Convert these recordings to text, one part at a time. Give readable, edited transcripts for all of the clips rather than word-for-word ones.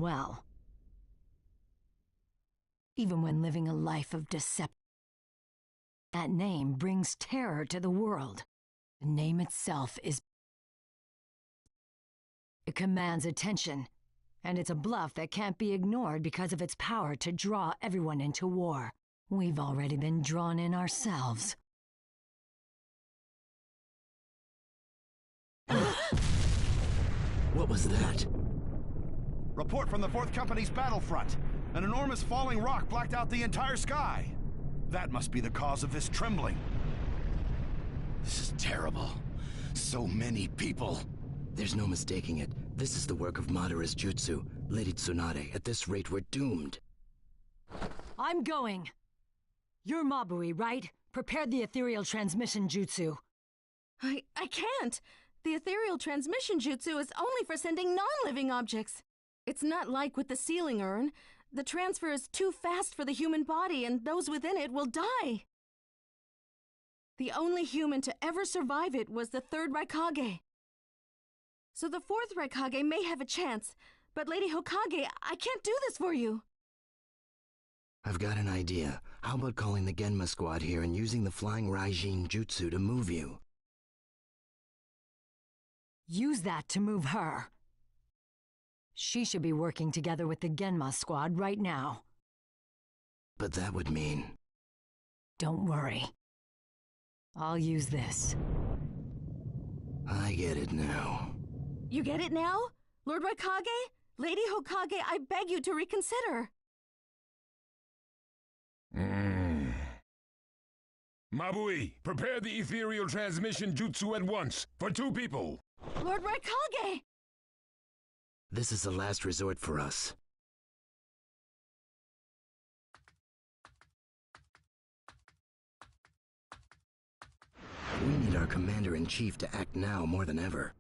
well. Even when living a life of deception, that name brings terror to the world. The name itself is... It commands attention, and it's a bluff that can't be ignored because of its power to draw everyone into war. We've already been drawn in ourselves. What was that? Report from the 4th Company's battlefront. An enormous falling rock blacked out the entire sky. That must be the cause of this trembling. This is terrible. So many people. There's no mistaking it. This is the work of Madara's jutsu, Lady Tsunade. At this rate, we're doomed. I'm going. You're Mabui, right? Prepared the ethereal transmission jutsu. I can't. The ethereal transmission jutsu is only for sending non-living objects. It's not like with the sealing urn. The transfer is too fast for the human body, and those within it will die. The only human to ever survive it was the 3rd Raikage. So the 4th Raikage may have a chance, but Lady Hokage, I can't do this for you. I've got an idea. How about calling the Genma squad here and using the flying Raijin jutsu to move you? Use that to move her. She should be working together with the Genma squad right now. But that would mean... Don't worry. I'll use this. I get it now. You get it now? Lord Raikage? Lady Hokage, I beg you to reconsider. Mabui, prepare the ethereal transmission jutsu at once, for 2 people. Lord Raikage! This is the last resort for us. We need our commander-in-chief to act now more than ever.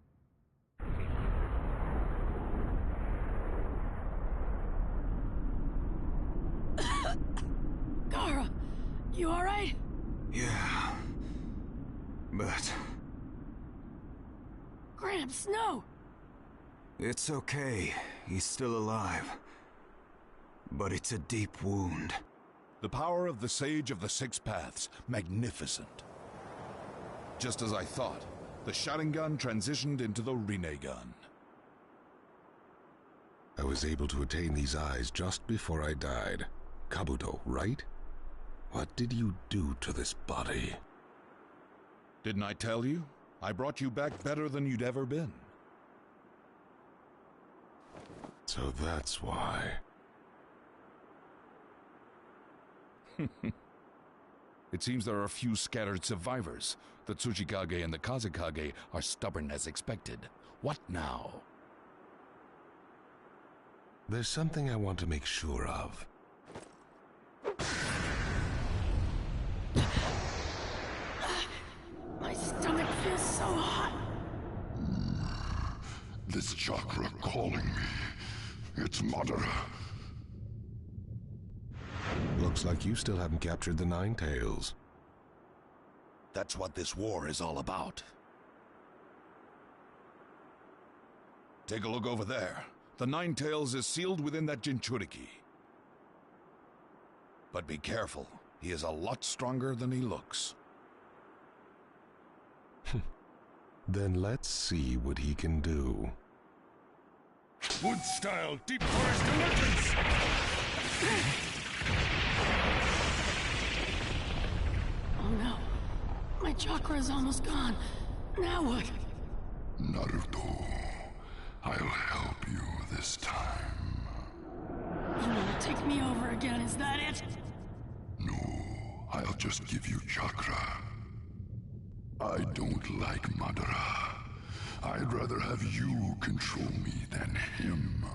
Gara, you alright? Yeah, but... Gramps, no! It's okay. He's still alive. But it's a deep wound. The power of the Sage of the 6 Paths, magnificent. Just as I thought, the Sharingan transitioned into the Rinnegan. I was able to attain these eyes just before I died. Kabuto, right? What did you do to this body? Didn't I tell you? I brought you back better than you'd ever been. So that's why. It seems there are a few scattered survivors. The Tsuchikage and the Kazekage are stubborn as expected. What now? There's something I want to make sure of. My stomach feels so hot. This chakra calling me. It's Madara. Looks like you still haven't captured the Nine Tails. That's what this war is all about. Take a look over there. The Nine Tails is sealed within that Jinchuriki. But be careful. He is a lot stronger than he looks. Then let's see what he can do. Wood-style deep forest emergence! Oh no. My chakra is almost gone. Now what? Naruto, I'll help you this time. You want to take me over again, is that it? No, I'll just give you chakra. I don't like Madara. I'd rather have you control me than him.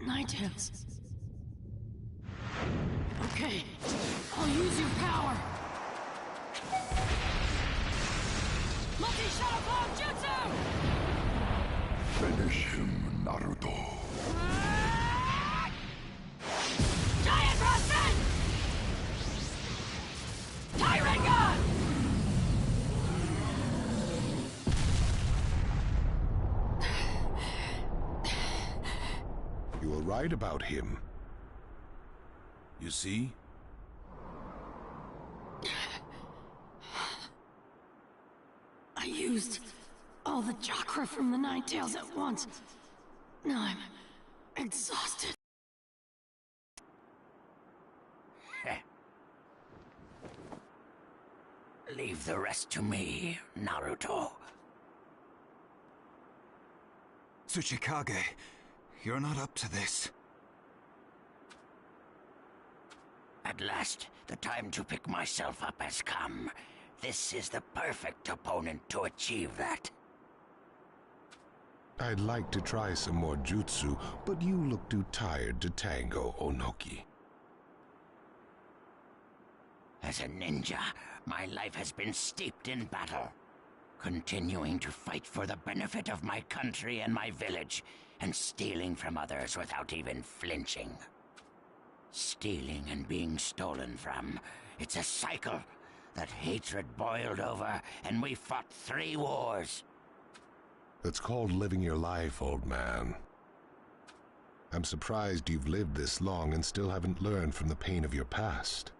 Night Tails. Okay, I'll use your power. Multi-shadow cloud jutsu! Finish him, Naruto. Giant Rasen! Tyrant God! You were right about him. You see? I used all the chakra from the Nine Tails at once. Now I'm exhausted. Leave the rest to me, Naruto. Tsuchikage, you're not up to this. At last, the time to pick myself up has come. This is the perfect opponent to achieve that. I'd like to try some more jutsu, but you look too tired to tango, Onoki. As a ninja, my life has been steeped in battle, continuing to fight for the benefit of my country and my village, and stealing from others without even flinching. Stealing and being stolen from, it's a cycle. That hatred boiled over, and we fought 3 wars. That's called living your life, old man. I'm surprised you've lived this long and still haven't learned from the pain of your past.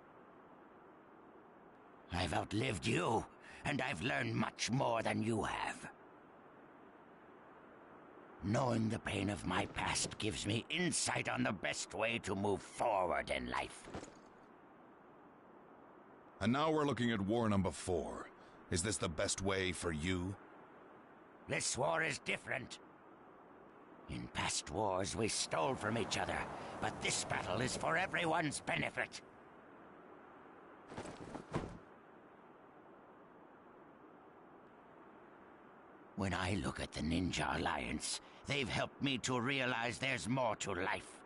I've outlived you, and I've learned much more than you have. Knowing the pain of my past gives me insight on the best way to move forward in life. And now we're looking at war number 4. Is this the best way for you? This war is different. In past wars, we stole from each other, but this battle is for everyone's benefit. When I look at the Ninja Alliance, they've helped me to realize there's more to life.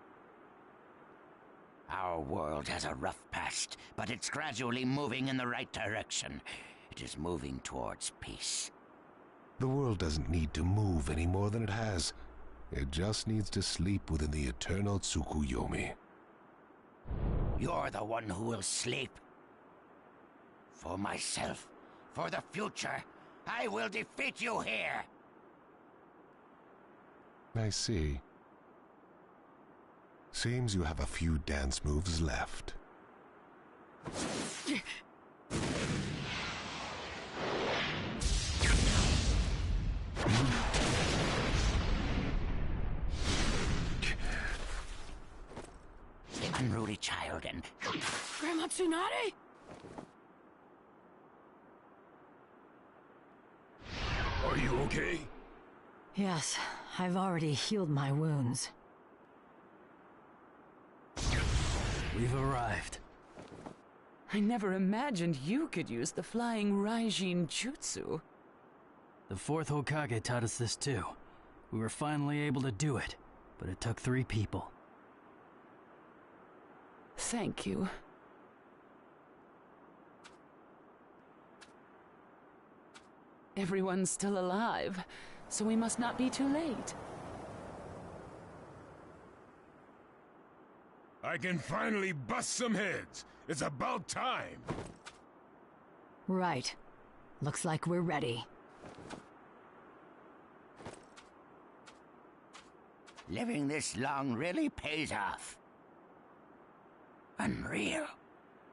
Our world has a rough past, but it's gradually moving in the right direction. It is moving towards peace. The world doesn't need to move any more than it has. It just needs to sleep within the eternal Tsukuyomi. You're the one who will sleep. For myself, for the future, I will defeat you here! I see. Seems you have a few dance moves left. Unruly child and... Grandma Tsunade? Are you okay? Yes, I've already healed my wounds. We've arrived. I never imagined you could use the flying Raijin Jutsu. The 4th Hokage taught us this too. We were finally able to do it, but it took 3 people. Thank you. Everyone's still alive, so we must not be too late. I can finally bust some heads. It's about time. Right. Looks like we're ready. Living this long really pays off. Unreal.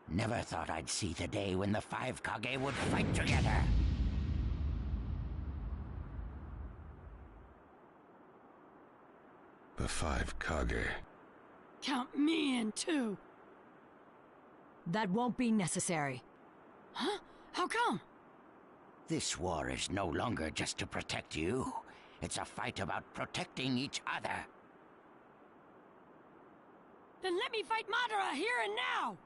Never thought I'd see the day when the 5 Kage would fight together. The 5 Kage. Count me in too. That won't be necessary. Huh? How come? This war is no longer just to protect you. It's a fight about protecting each other. Then let me fight Madara here and now!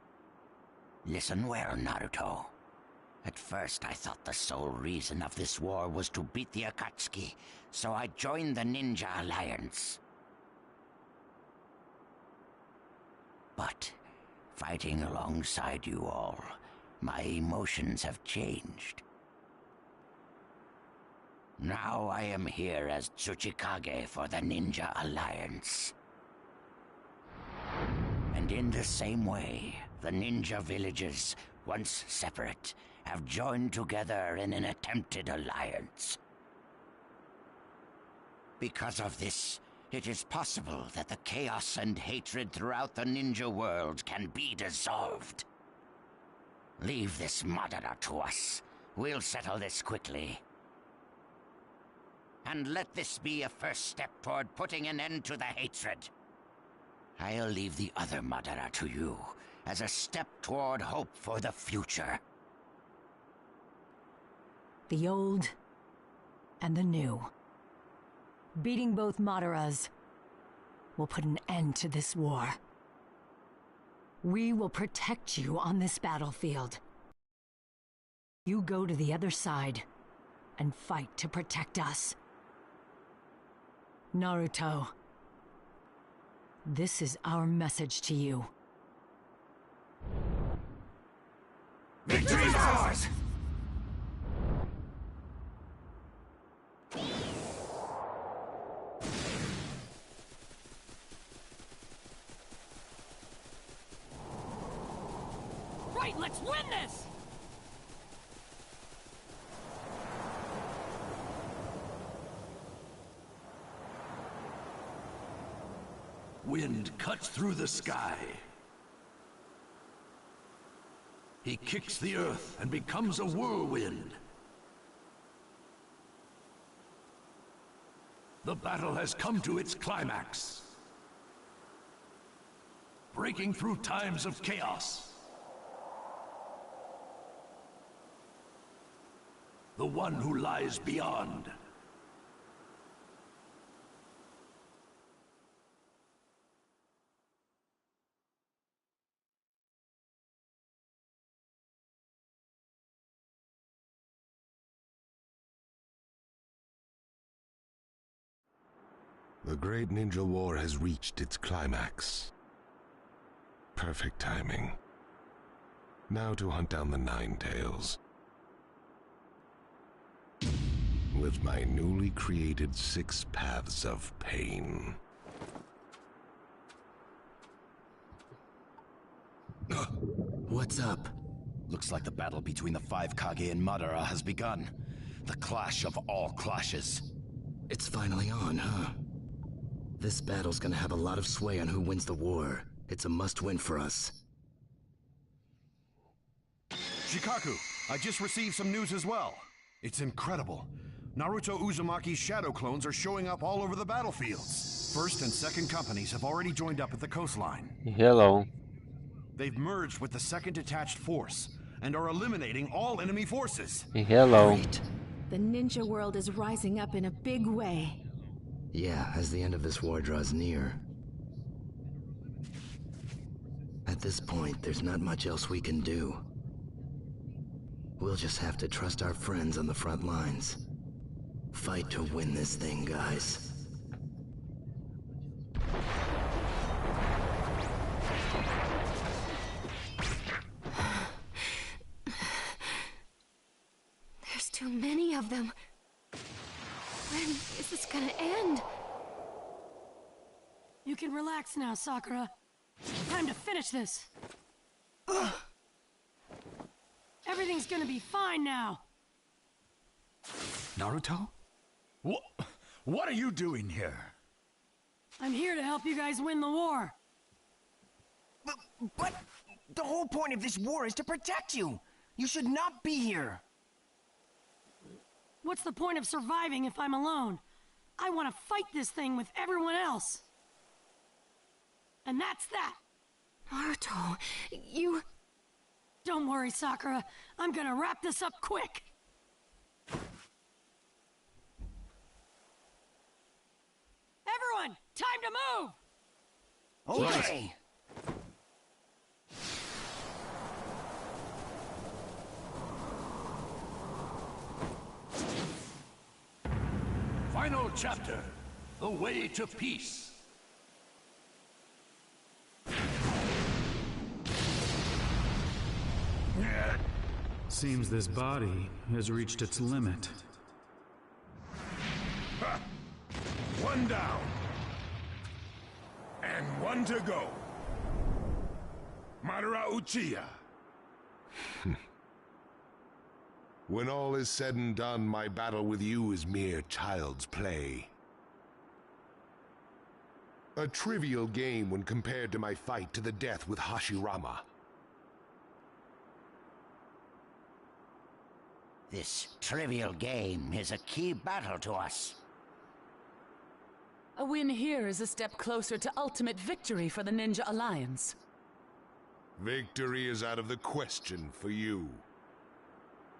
Listen well, Naruto. At first I thought the sole reason of this war was to beat the Akatsuki, so I joined the Ninja Alliance. But, fighting alongside you all, my emotions have changed. Now I am here as Tsuchikage for the Ninja Alliance. And in the same way, the ninja villages, once separate, have joined together in an attempted alliance. Because of this, It is possible that the chaos and hatred throughout the ninja world can be dissolved. Leave this Madara to us. We'll settle this quickly. And let this be a first step toward putting an end to the hatred. I'll leave the other Madara to you, as a step toward hope for the future. The old and the new. Beating both Madaras will put an end to this war. We will protect you on this battlefield. You go to the other side and fight to protect us. Naruto, this is our message to you. Victory is ours! Right, let's win this! Wind cuts through the sky. He kicks the earth and becomes a whirlwind. The battle has come to its climax. Breaking through times of chaos. The one who lies beyond. The great ninja war has reached its climax. Perfect timing. Now to hunt down the Nine Tails. With my newly created 6 paths of pain. What's up? Looks like the battle between the 5 Kage and Madara has begun. The clash of all clashes. It's finally on, huh? This battle's gonna have a lot of sway on who wins the war. It's a must-win for us. Shikaku, I just received some news as well. It's incredible. Naruto Uzumaki's shadow clones are showing up all over the battlefields. First and second companies have already joined up at the coastline. Hello. They've merged with the second detached force and are eliminating all enemy forces. Hello. Great. The ninja world is rising up in a big way. Yeah, as the end of this war draws near. At this point, there's not much else we can do. We'll just have to trust our friends on the front lines. Fight to win this thing, guys. There's too many of them. When is this gonna end? You can relax now, Sakura. Time to finish this. Everything's gonna be fine now. Naruto? What are you doing here? I'm here to help you guys win the war. But the whole point of this war is to protect you. You should not be here. What's the point of surviving if I'm alone? I want to fight this thing with everyone else. And that's that. Naruto, you... Don't worry, Sakura. I'm gonna wrap this up quick. Everyone, time to move! Okay. Final chapter. The way to peace. Seems this body has reached its limit. Ha! One down. And one to go. Madara Uchiha. When all is said and done, my battle with you is mere child's play. A trivial game when compared to my fight to the death with Hashirama. This trivial game is a key battle to us. A win here is a step closer to ultimate victory for the Ninja Alliance. Victory is out of the question for you.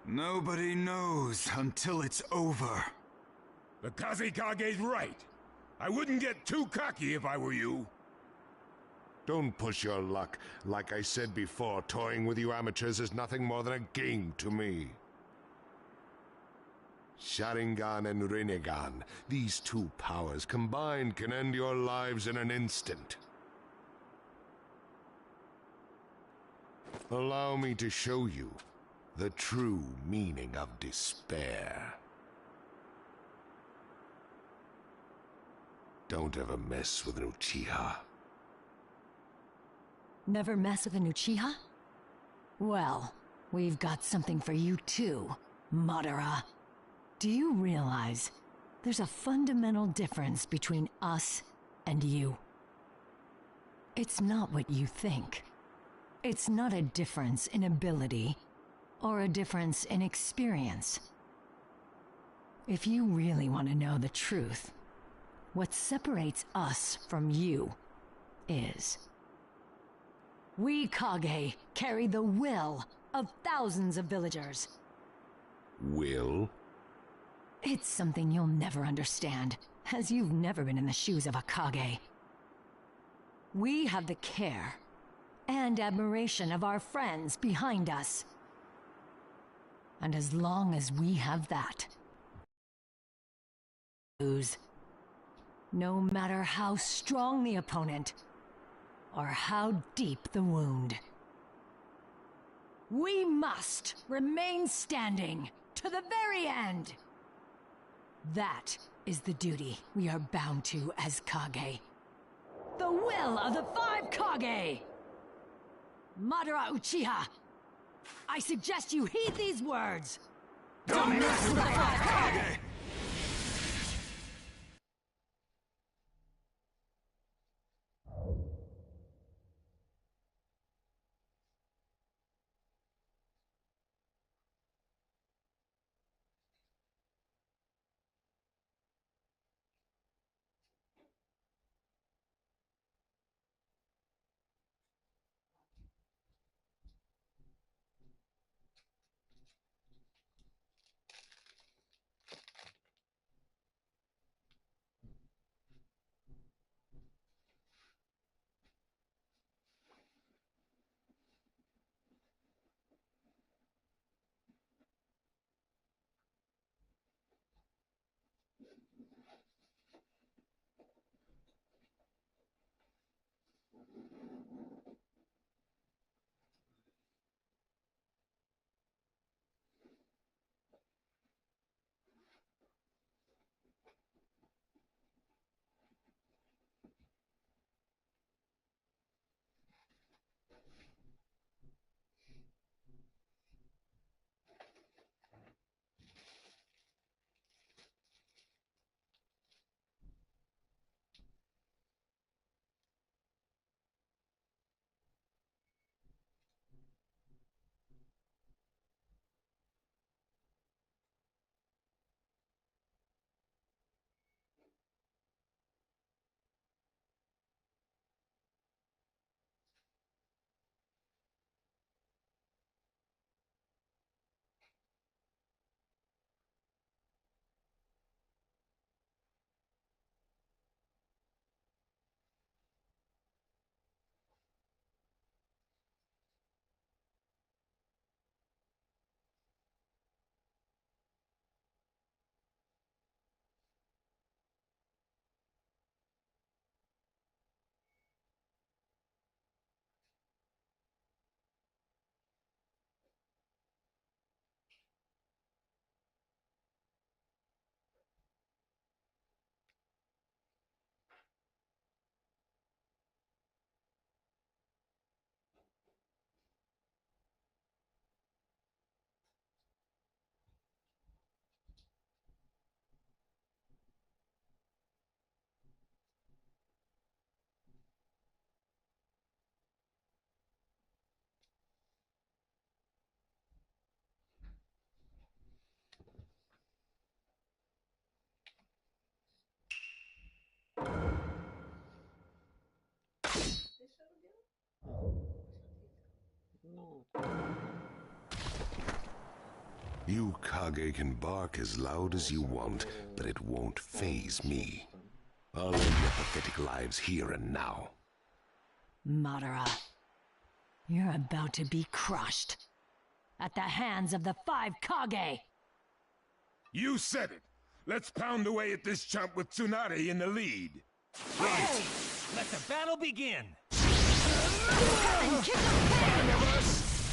Nobody knows until it's over. The Kazekage's right. I wouldn't get too cocky if I were you. Don't push your luck. Like I said before, toying with you amateurs is nothing more than a game to me. Sharingan and Rinnegan, these two powers combined can end your lives in an instant. Allow me to show you the true meaning of despair. Don't ever mess with an Uchiha. Never mess with an Uchiha? Well, we've got something for you too, Madara. Do you realize there's a fundamental difference between us and you? It's not what you think. It's not a difference in ability or a difference in experience. If you really want to know the truth, what separates us from you is we Kage carry the will of thousands of villagers. Will? It's something you'll never understand, as you've never been in the shoes of a Kage. We have the care and admiration of our friends behind us. And as long as we have that, lose. No matter how strong the opponent, or how deep the wound. We must remain standing to the very end. That is the duty we are bound to as Kage. The will of the 5 Kage! Madara Uchiha, I suggest you heed these words. Don't mess with the 5 Kage! You Kage can bark as loud as you want, but it won't faze me. I'll end your pathetic lives here and now. Madara, you're about to be crushed at the hands of the 5 Kage. You said it. Let's pound away at this chump with Tsunade in the lead. Right. Let the battle begin. Five of us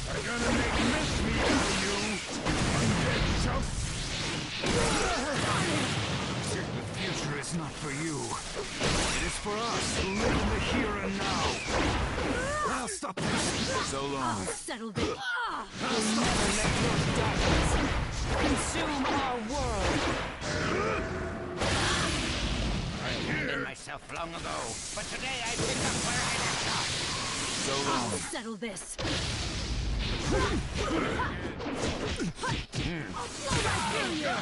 are gonna make mincemeat out of you, undead chump. The future is not for you. It is for us to live in the here and now. I'll stop this. So long. I'll settle this. You'll never let your darkness consume our world. I abandoned myself long ago, but today I pick up where I left off. So long. I'll settle this. I'll flow right through you.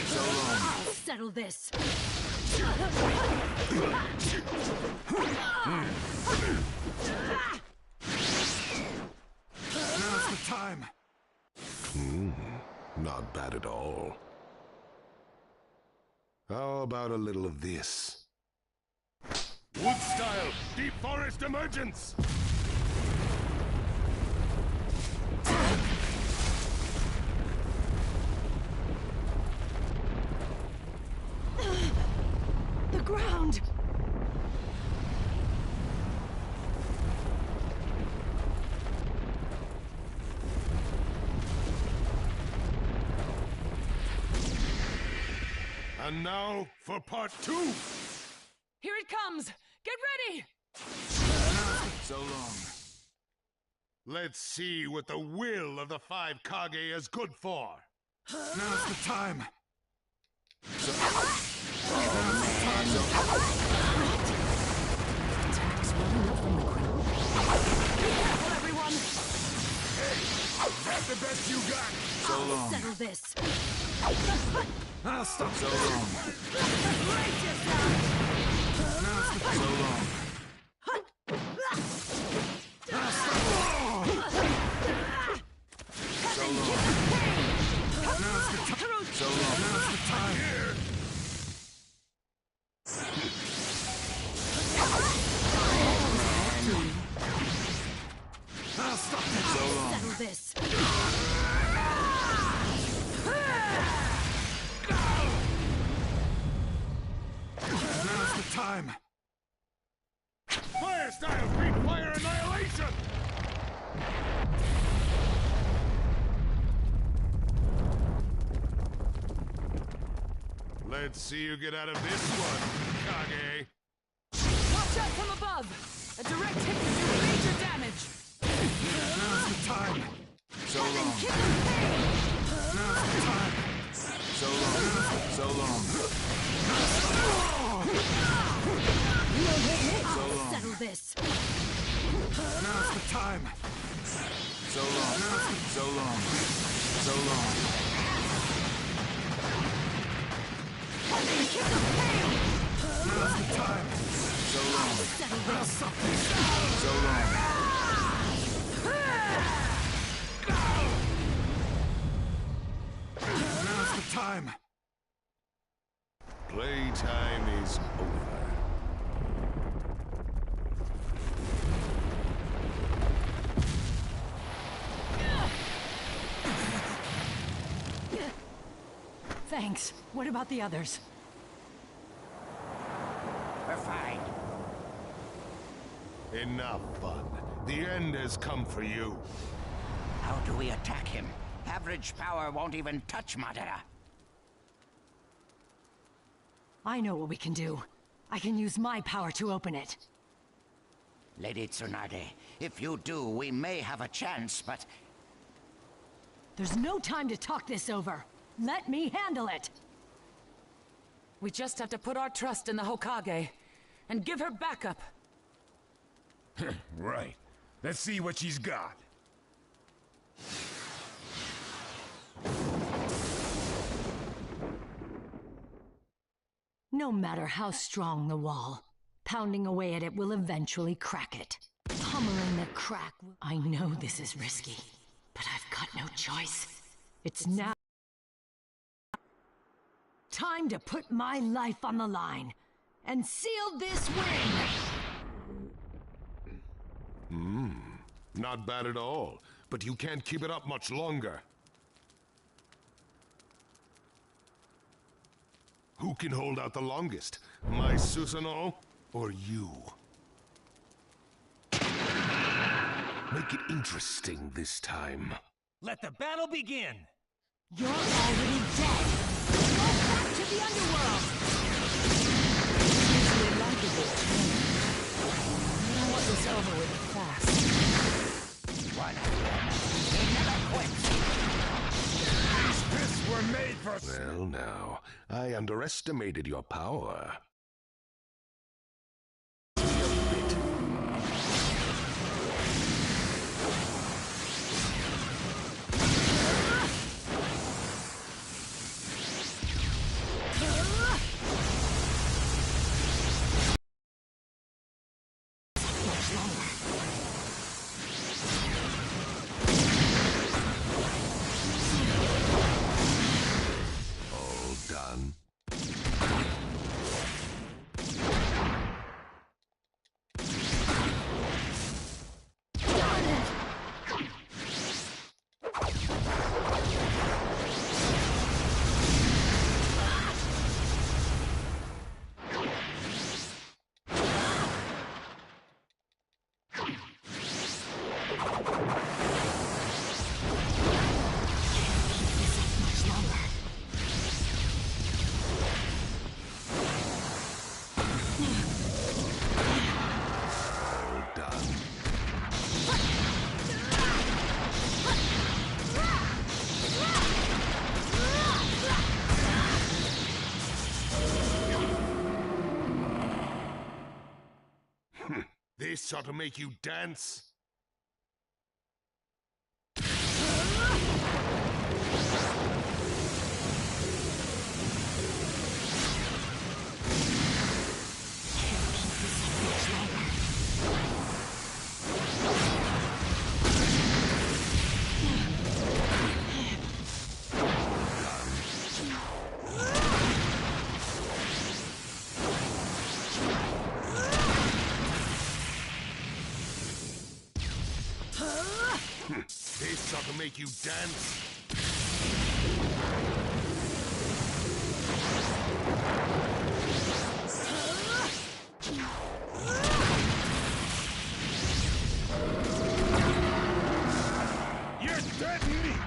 So long. I'll settle this. Now's the time. Not bad at all. How about a little of this? Wood style, deep forest emergence. The ground! And now for part 2. Here it comes! Get ready! So long. Let's see what the will of the 5 Kage is good for. Now's the time. Everyone! Hey, is that the best you got? So long. I'll settle this. I'll stop. So long. Brace yourself! So long. I'll stop. So long. Now's the time. So long. Now's the time. I'll stop. So long. Settle this. Now's the time. Fire style, Greek fire annihilation! Let's see you get out of this one, Kage. Watch out from above! A direct hit can do major damage! Now's the time. So long. Now's the time. So long. So long. So long. Settle this. Now's the time. So long. So long. So long. Now's the time. So long. I'll stop this. So long. Now's the time. Playtime is over. Thanks. What about the others? We're fine. Enough fun. The end has come for you. How do we attack him? Average power won't even touch Madara. I know what we can do. I can use my power to open it. Lady Tsunade, if you do, we may have a chance, but... There's no time to talk this over. Let me handle it. We just have to put our trust in the Hokage and give her backup. Right. Let's see what she's got. No matter how strong the wall, pounding away at it will eventually crack it. Pummeling the crack. I know this is risky, but I've got no choice. It's now time to put my life on the line and seal this win! Not bad at all, but you can't keep it up much longer. Who can hold out the longest? My Susanoo or you? Make it interesting this time. Let the battle begin! You're already dead! Go back to the underworld! Usually likable. I want this over with fast. One of them, he never quits. These fists were made for... Well now, I underestimated your power. All done. This ought to make you dance. This ought to make you dance. You're dead meat!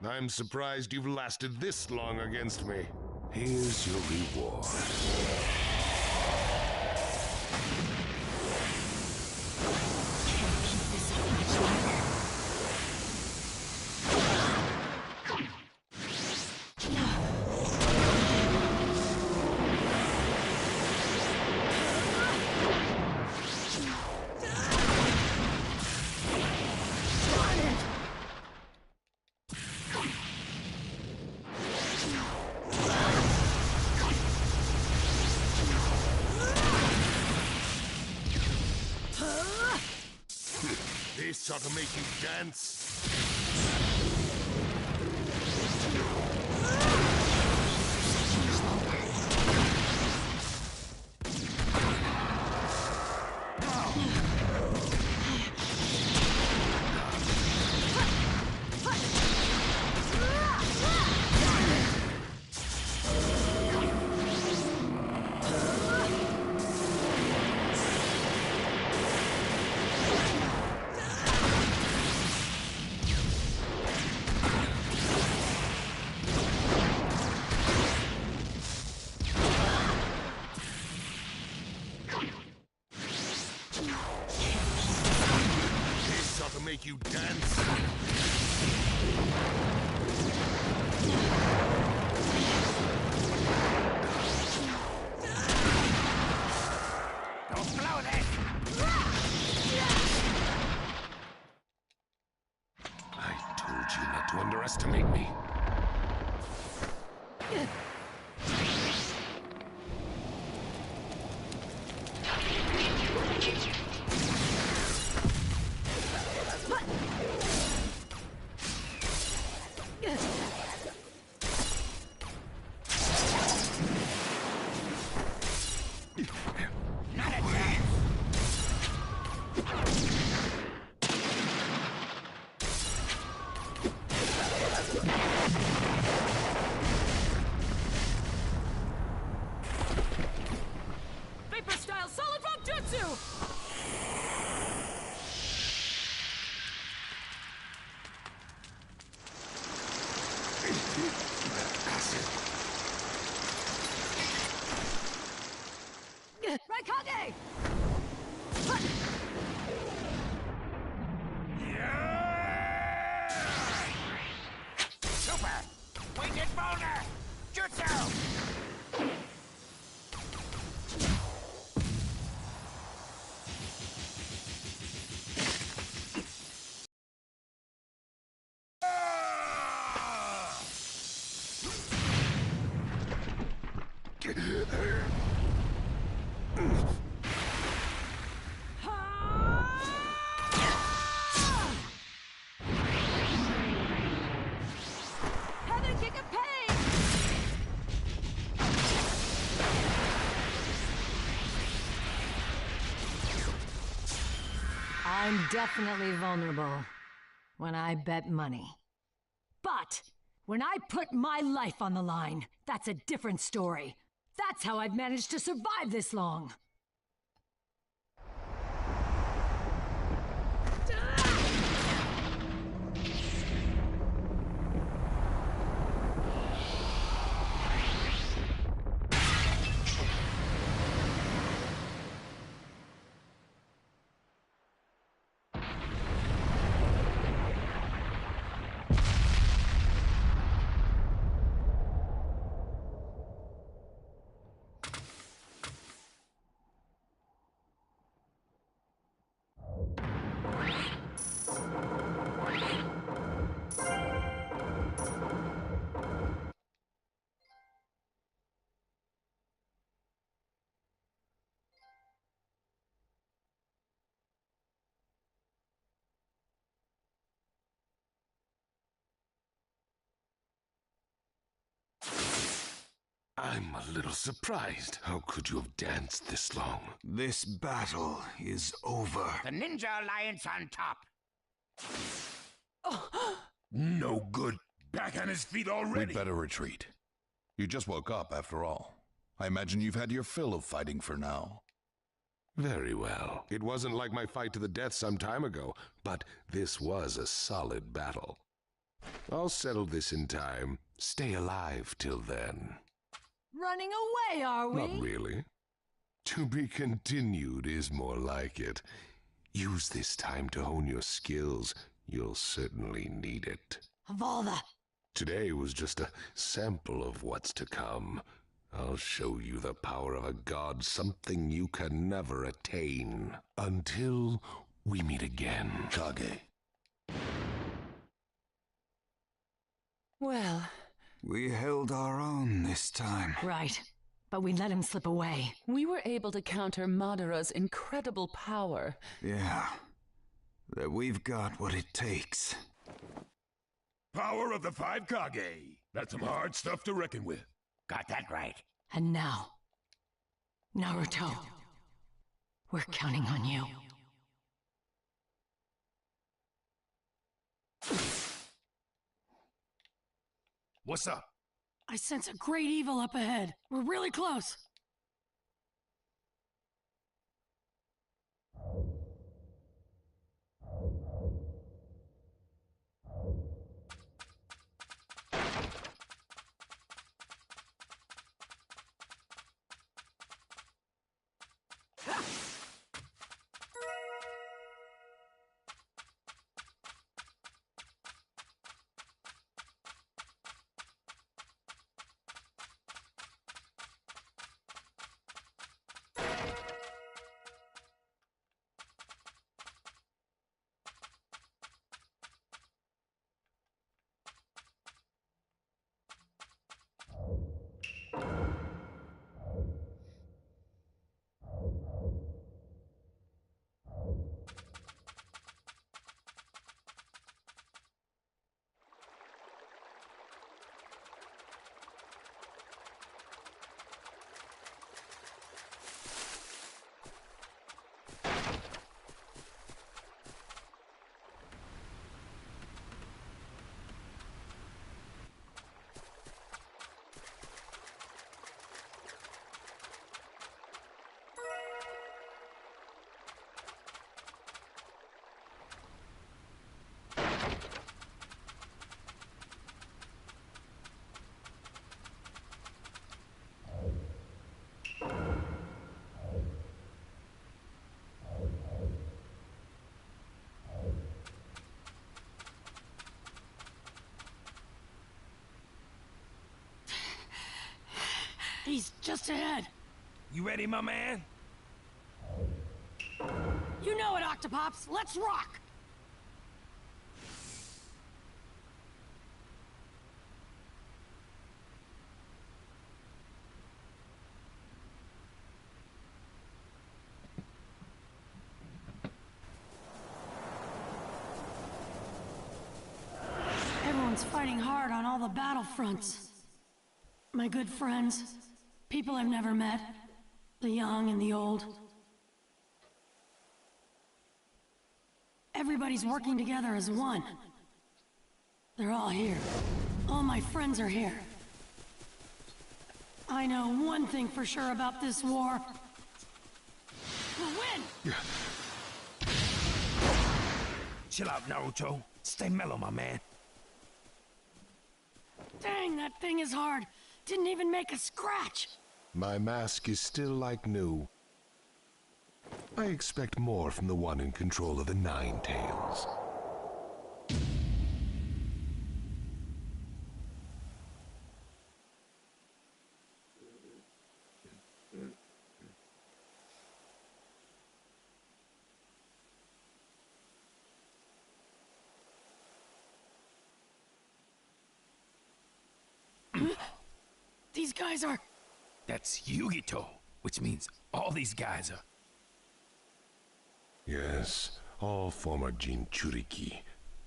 I'm surprised you've lasted this long against me. Here's your reward. This ought to make you dance. Make you dance. Don't blow this! I told underestimate me. I'm definitely vulnerable when I bet money. But when I put my life on the line, that's a different story. That's how I've managed to survive this long. I'm a little surprised. How could you have danced this long? This battle is over. The Ninja Alliance on top. No good. Back on his feet already. We'd better retreat. You just woke up, after all. I imagine you've had your fill of fighting for now. Very well. It wasn't like my fight to the death some time ago, but this was a solid battle. I'll settle this in time. Stay alive till then. Running away, are we? Not really. To be continued is more like it. Use this time to hone your skills. You'll certainly need it. Of all the... Today was just a sample of what's to come. I'll show you the power of a god, something you can never attain. Until we meet again. Kage. Well... We held our own this time. Right. But we let him slip away. We were able to counter Madara's incredible power. Yeah. That we've got what it takes. Power of the 5 Kage. That's some hard stuff to reckon with. Got that right. And now, Naruto, we're counting on you. What's up? I sense a great evil up ahead. We're really close. He's just ahead. You ready, my man? You know it, Octopops. Let's rock! Everyone's fighting hard on all the battlefronts. My good friends, people I've never met, the young and the old. Everybody's working together as one. They're all here. All my friends are here. I know one thing for sure about this war. We'll win! Chill out, Naruto. Stay mellow, my man. Dang, that thing is hard. Didn't even make a scratch. My mask is still like new. I expect more from the one in control of the Nine Tails. These guys are... That's Yugito, which means all these guys are... Yes, all former Jinchuriki.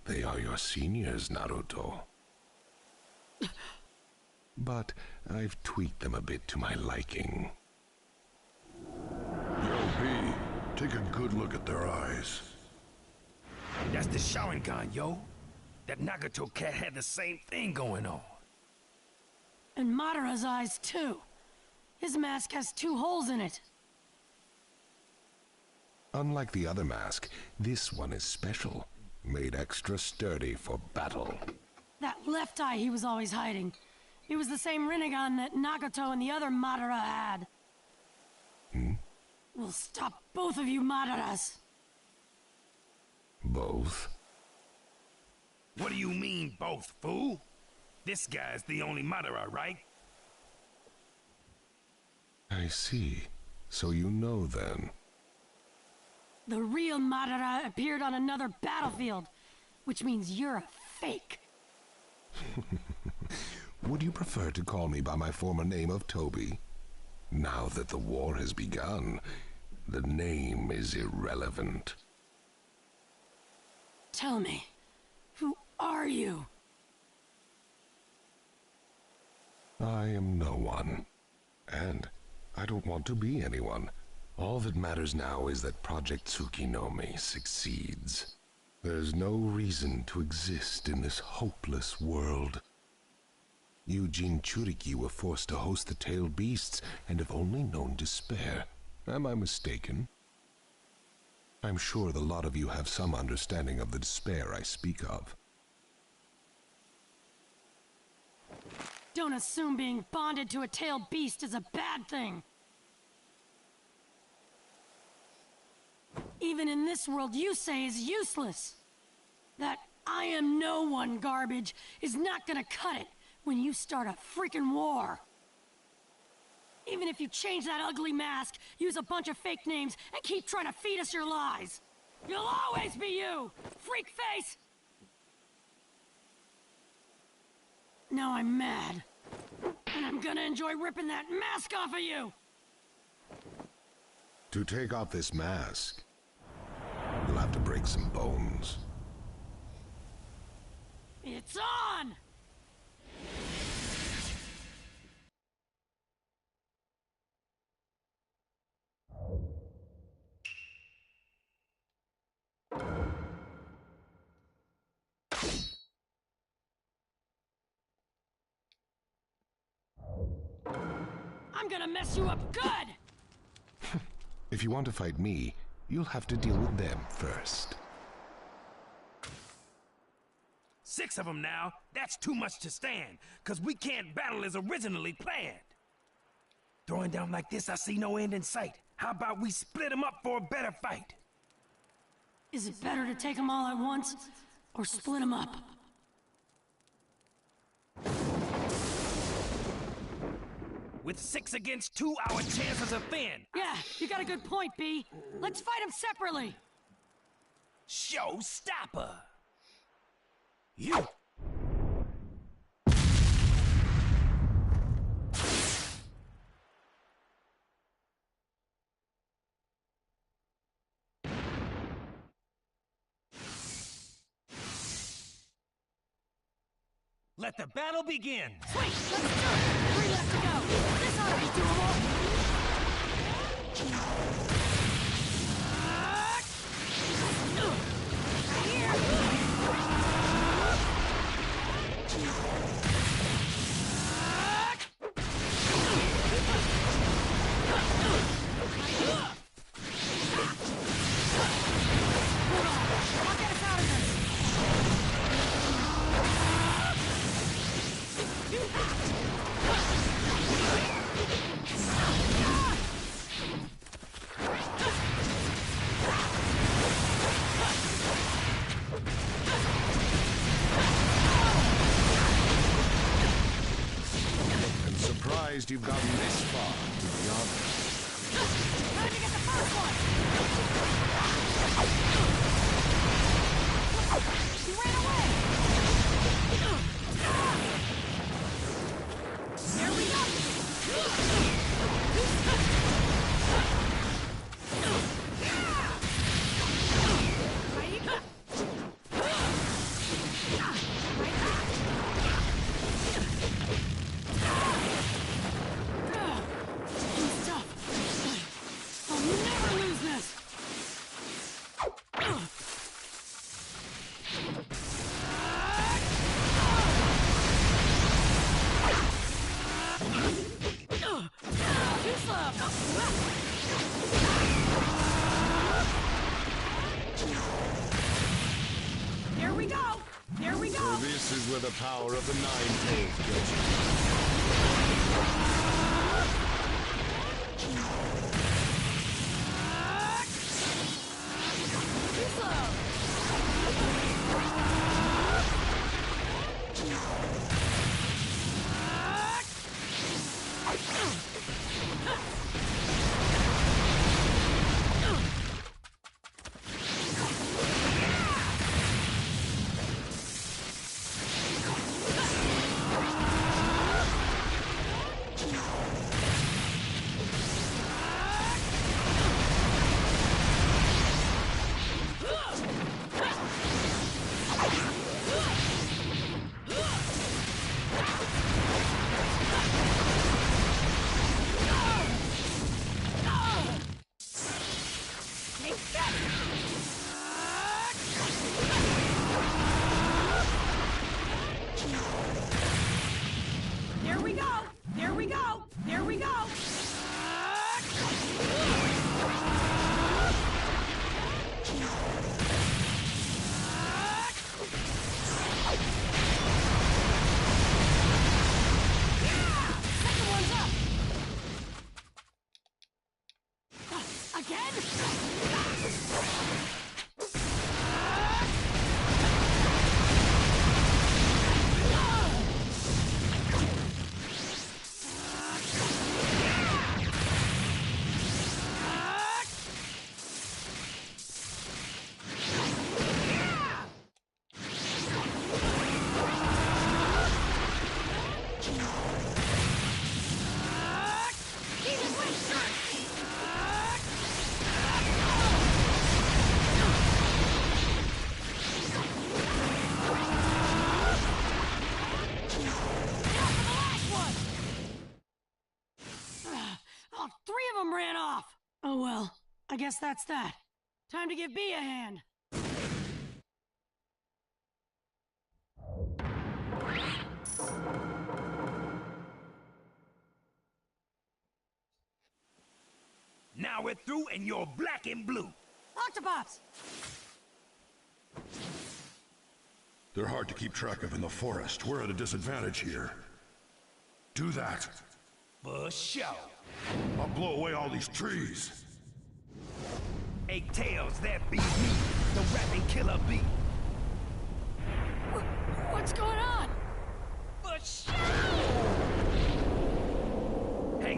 They are your seniors, Naruto. But I've tweaked them a bit to my liking. Yo, B, take a good look at their eyes. That's the Sharingan, yo. That Nagato cat had the same thing going on. And Madara's eyes, too. His mask has 2 holes in it. Unlike the other mask, this one is special, made extra sturdy for battle. That left eye he was always hiding. It was the same Rinnegan that Nagato and the other Madara had. We'll stop both of you Madaras. Both? What do you mean, both, fool? This guy's the only Madara, right? I see. So you know then. The real Madara appeared on another battlefield, which means you're a fake. Would you prefer to call me by my former name of Toby? Now that the war has begun, the name is irrelevant. Tell me, who are you? I am no one. And I don't want to be anyone. All that matters now is that Project Tsukinome succeeds. There's no reason to exist in this hopeless world. You Jinchuriki were forced to host the tailed beasts and have only known despair. Am I mistaken? I'm sure the lot of you have some understanding of the despair I speak of. Don't assume being bonded to a tailed beast is a bad thing. Even in this world you say is useless. That I am no one garbage is not gonna cut it when you start a freaking war. Even if you change that ugly mask, use a bunch of fake names, and keep trying to feed us your lies. You'll always be you, freak face! Now I'm mad. And I'm gonna enjoy ripping that mask off of you! To take off this mask, you'll have to break some bones. It's on! I'm gonna mess you up good! If you want to fight me, you'll have to deal with them first. 6 of them now, that's too much to stand, cause we can't battle as originally planned. Throwing down like this, I see no end in sight. How about we split them up for a better fight? Is it better to take them all at once, or split them up? With 6 against 2, our chances are thin. Yeah, you got a good point, B. Let's fight them separately. Showstopper. You. Let the battle begin! Sweet, let's do it! 3 left to go! This ought to be doable! Right here! Hold on, I'll get us out of this! I'm surprised you've gotten this far, to be honest. Time to get the first one! He ran away! There we go! He's tough. I'll never lose this! Too slow! There we go! There we go! So this is where the power of the Nine-Tails gets you. Too slow! There we go! There we go! There we go! Second one's up! Again? Oh, 3 of them ran off! Oh well, I guess that's that. Time to give B a hand. Now we're through and you're black and blue. Octopops! They're hard to keep track of in the forest. We're at a disadvantage here. Do that. For sure. I'll blow away all these trees. 8 tails, that be me, the rapping killer bee. What's going on? For sure!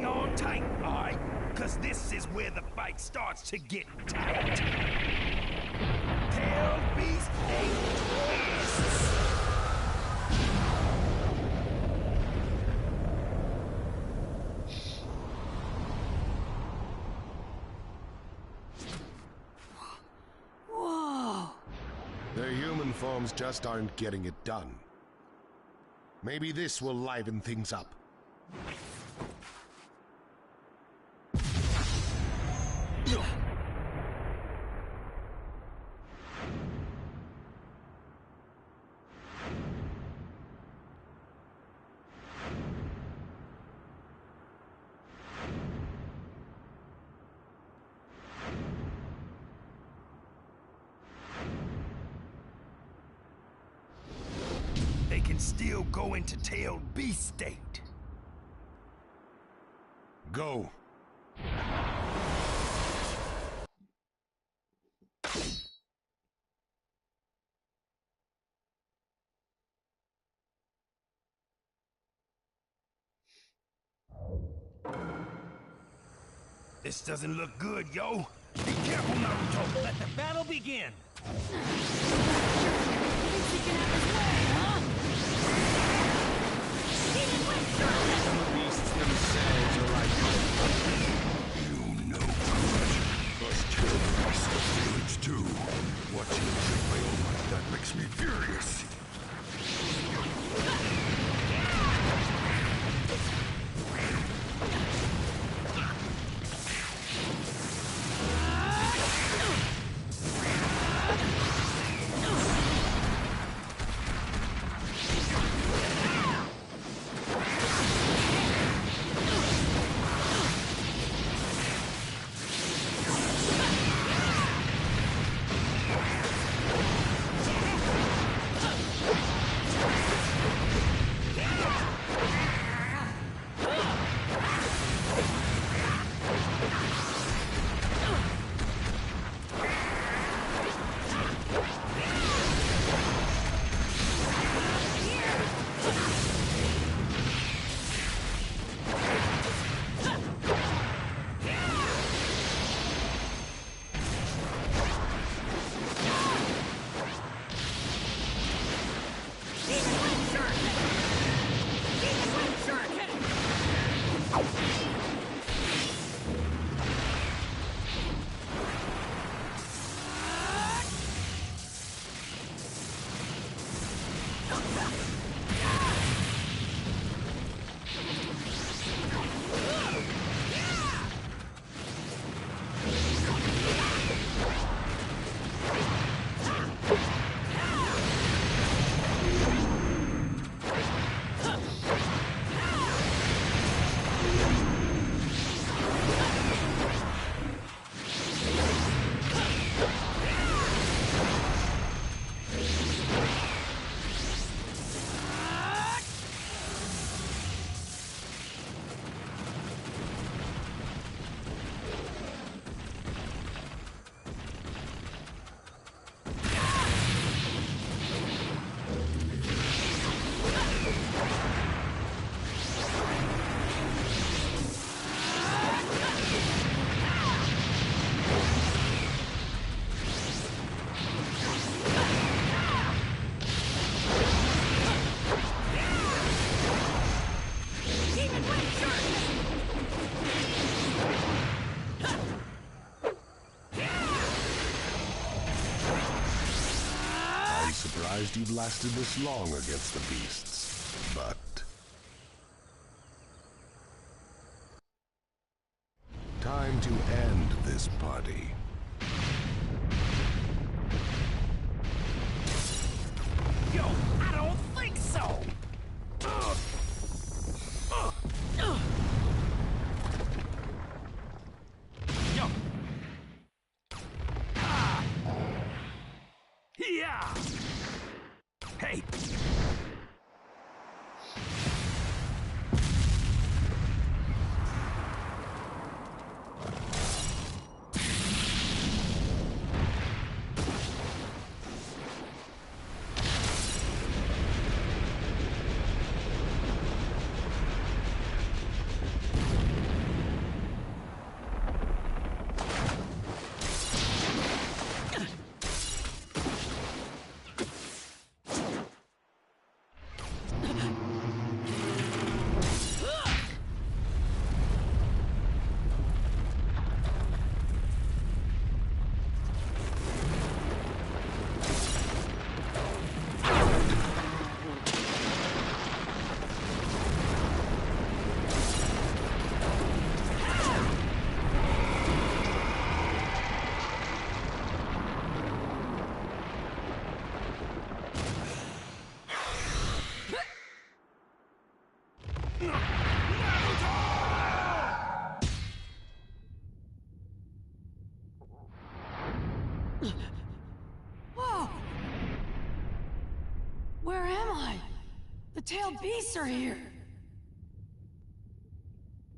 hang on tight, alright? Cause this is where the fight starts to get tight. Tail beast twists. Whoa! Their human forms just aren't getting it done. Maybe this will liven things up. They can still go into tailed beast state. Go. This doesn't look good, yo. Be careful, Naruto. Let the battle begin. Some beasts themselves are like You know good. Us kill beasts of village too. Watching them get my own like that makes me furious. Surprised you've lasted this long against the beasts, but... time to end this party. Yo, I don't think so. Yo. Yeah. Hey. am I? The tailed beasts are here.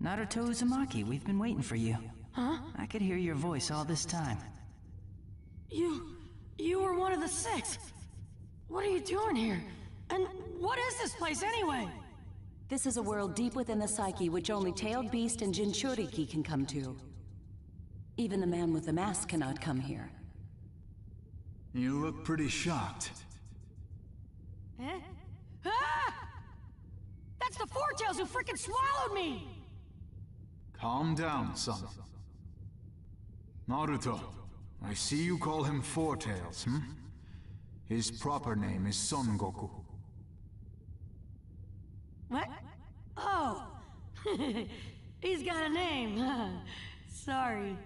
Naruto Uzumaki, we've been waiting for you. Huh? I could hear your voice all this time. You were one of the 6. What are you doing here? And what is this place anyway? This is a world deep within the psyche which only tailed beast and Jinchuriki can come to. Even the man with the mask cannot come here. You look pretty shocked. Eh? Ah! That's the Four-Tails who frickin' swallowed me! Calm down, son. Naruto, I see you call him Four-Tails, hmm? His proper name is Son Goku. What? Oh! He's got a name. Sorry.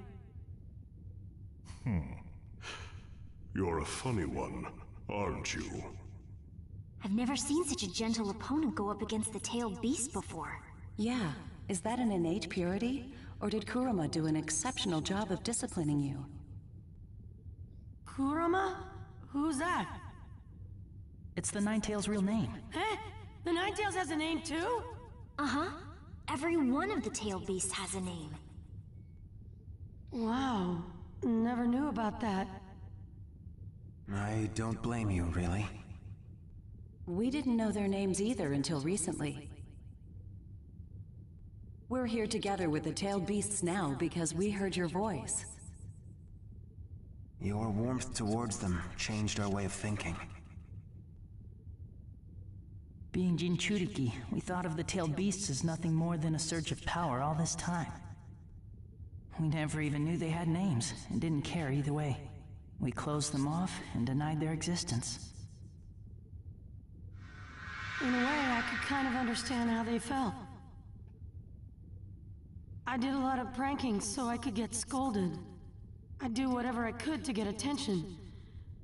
You're a funny one, aren't you? I've never seen such a gentle opponent go up against the tailed beast before. Yeah, is that an innate purity? Or did Kurama do an exceptional job of disciplining you? Kurama? Who's that? It's the Ninetales' real name. Eh? The Ninetales has a name too? Uh-huh. Every one of the tailed beasts has a name. Wow. Never knew about that. I don't blame you, really. We didn't know their names either until recently. We're here together with the tailed beasts now because we heard your voice. Your warmth towards them changed our way of thinking. Being Jinchuriki, we thought of the tailed beasts as nothing more than a surge of power all this time. We never even knew they had names, and didn't care either way. We closed them off and denied their existence. In a way, I could kind of understand how they felt. I did a lot of pranking so I could get scolded. I'd do whatever I could to get attention.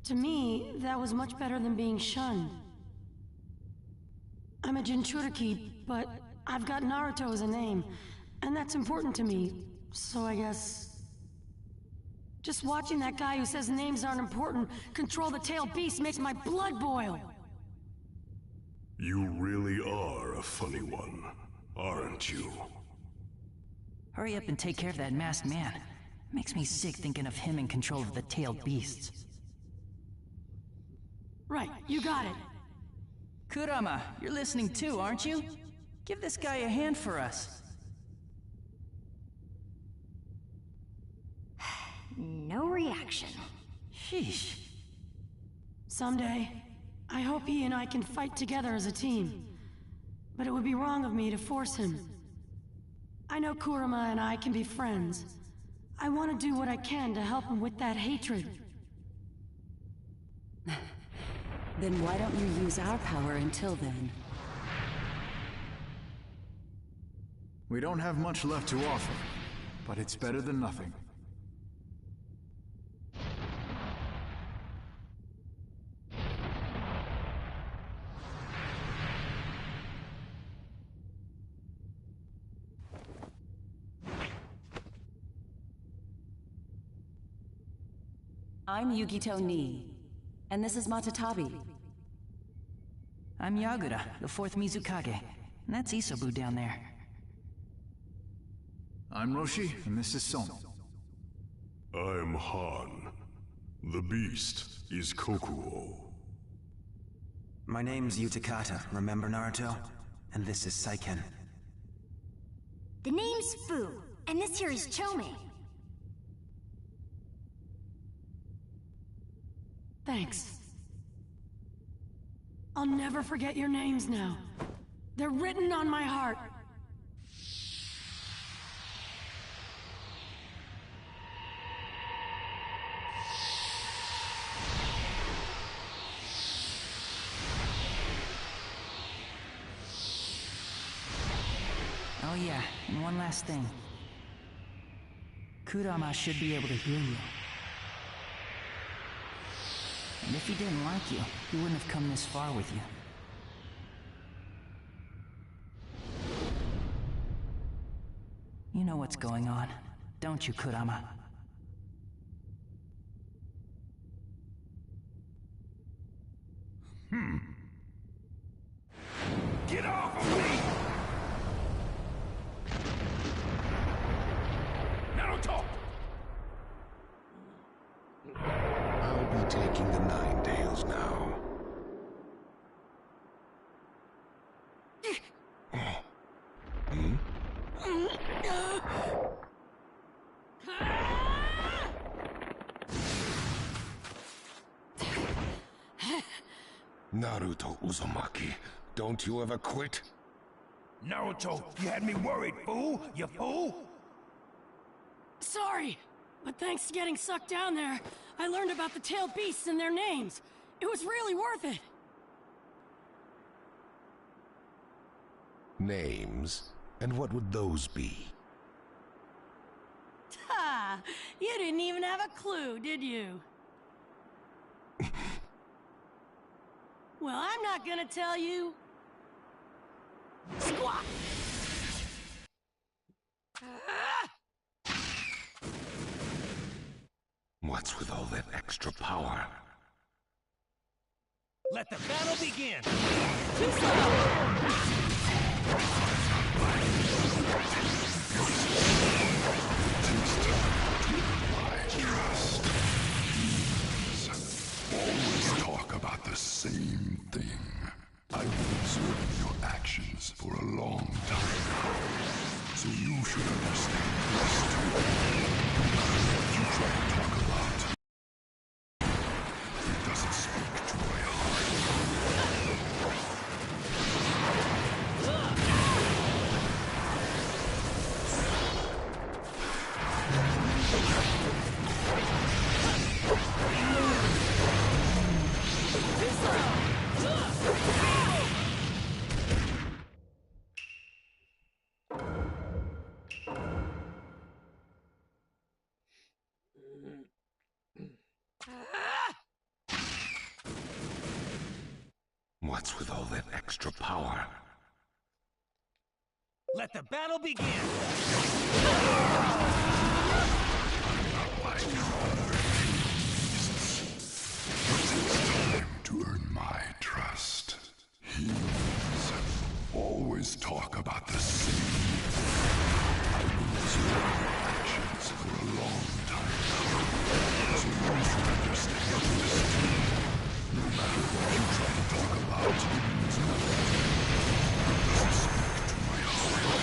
To me, that was much better than being shunned. I'm a Jinchuriki, but I've got Naruto as a name, and that's important to me, so I guess... Just watching that guy who says names aren't important control the tailed beast makes my blood boil! You really are a funny one, aren't you? Hurry up and take care of that masked man. Makes me sick thinking of him in control of the tailed beasts. Right, you got it. Kurama, you're listening too, aren't you? Give this guy a hand for us. No reaction. Sheesh. Someday, I hope he and I can fight together as a team. But it would be wrong of me to force him. I know Kurama and I can be friends. I want to do what I can to help him with that hatred. Then why don't you use our power until then? We don't have much left to offer, but it's better than nothing. I'm Yugito Ni, and this is Matatabi. I'm Yagura, the 4th Mizukage, and that's Isobu down there. I'm Roshi, and this is Son. I'm Han. The beast is Kokuo. My name's Utakata, remember Naruto? And this is Saiken. The name's Fu, and this here is Chome. Thanks. I'll never forget your names now. They're written on my heart. Oh yeah, and one last thing. Kurama should be able to hear you. And if he didn't like you, he wouldn't have come this far with you. You know what's going on, don't you, Kurama? Naruto Uzumaki, don't you ever quit? Naruto, you had me worried, fool! You fool! Sorry, but thanks to getting sucked down there, I learned about the tailed beasts and their names. It was really worth it. Names? And what would those be? Ha! You didn't even have a clue, did you? Well, I'm not gonna tell you. Squat! What's with all that extra power? Let the battle begin! Too slow! Always talk about the same thing. I've been observing your actions for a long time now, so you should understand this too. What you try to talk about, it doesn't speak to my heart. What's with all that extra power? Let the battle begin! It takes time to earn my trust. He's always talk about the same. I've been observing your actions for a long time now, so you should understand this too. No matter what you try to talk about, it means nothing. It doesn't speak to my heart.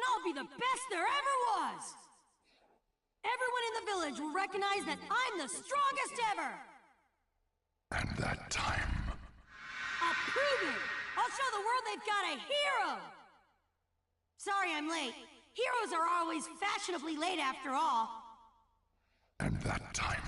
I'll be the best there ever was! Everyone in the village will recognize that I'm the strongest ever! And that time... I'll prove it! I'll show the world they've got a hero! Sorry I'm late. Heroes are always fashionably late after all. And that time...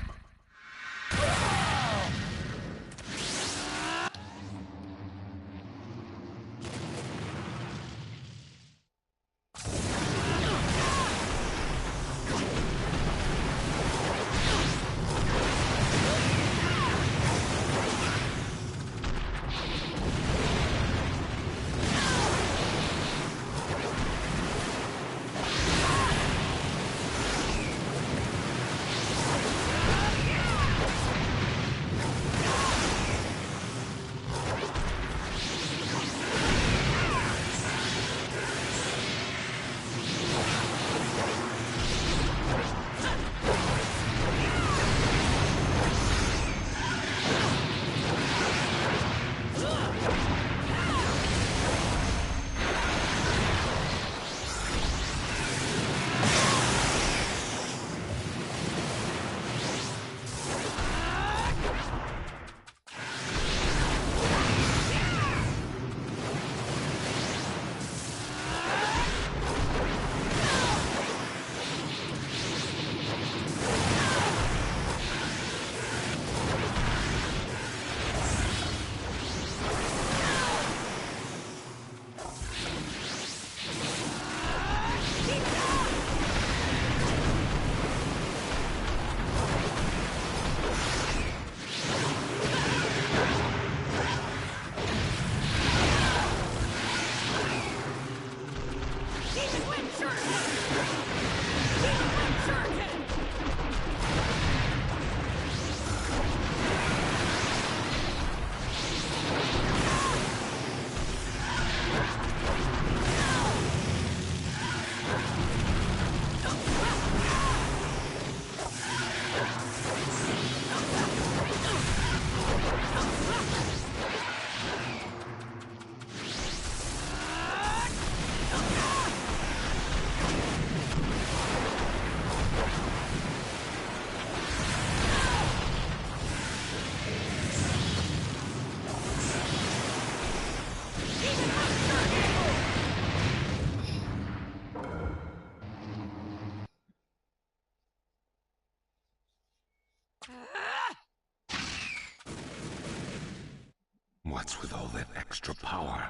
What's with all that extra power?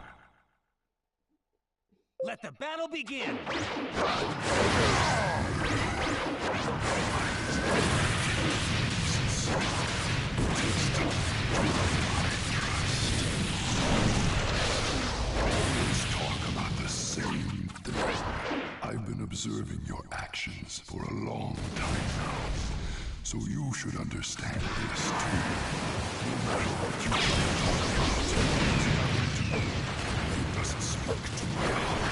Let the battle begin! Always talk about the same thing. I've been observing your actions for a long time now, so you should understand this too. No matter what you talk about, it doesn't speak to my heart.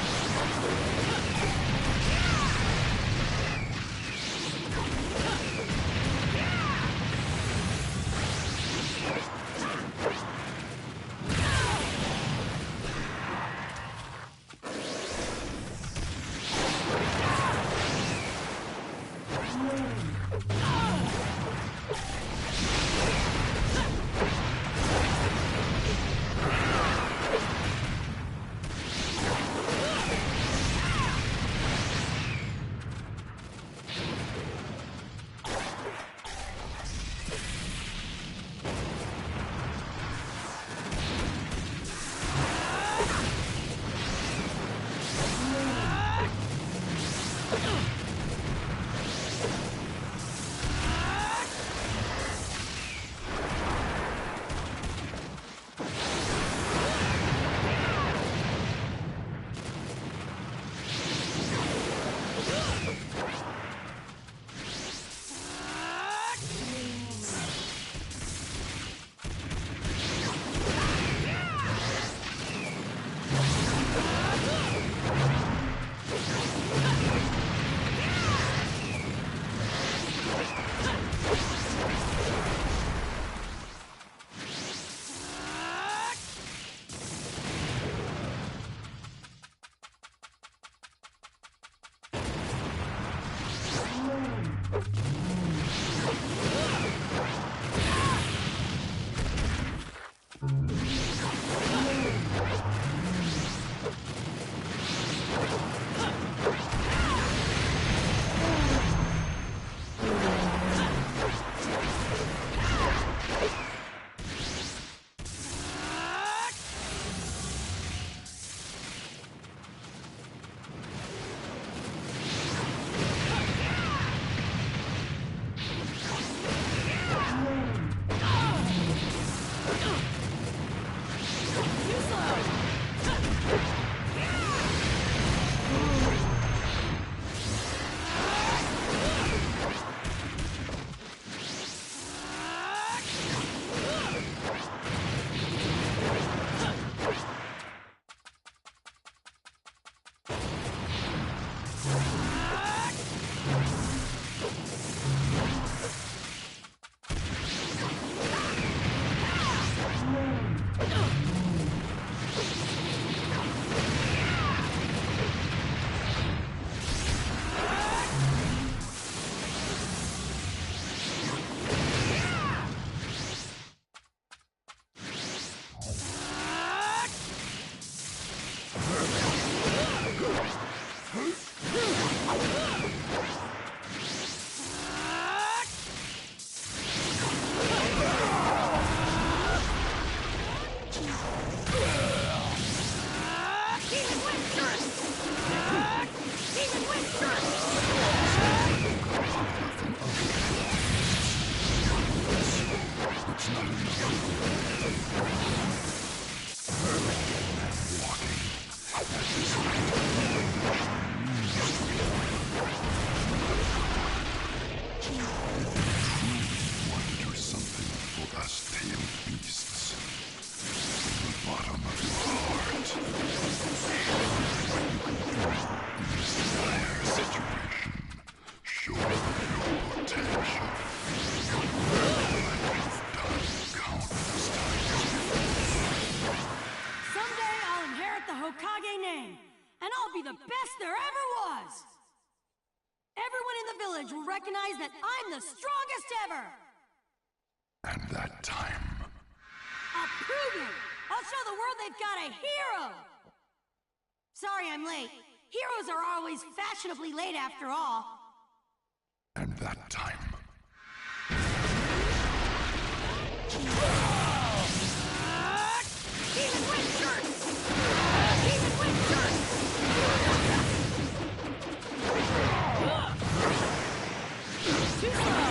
Will recognize that I'm the strongest ever! And that time... I'll prove it! I'll show the world they've got a hero! Sorry I'm late. Heroes are always fashionably late after all. And that time... Even with shirts! Even with shirts! Too slow!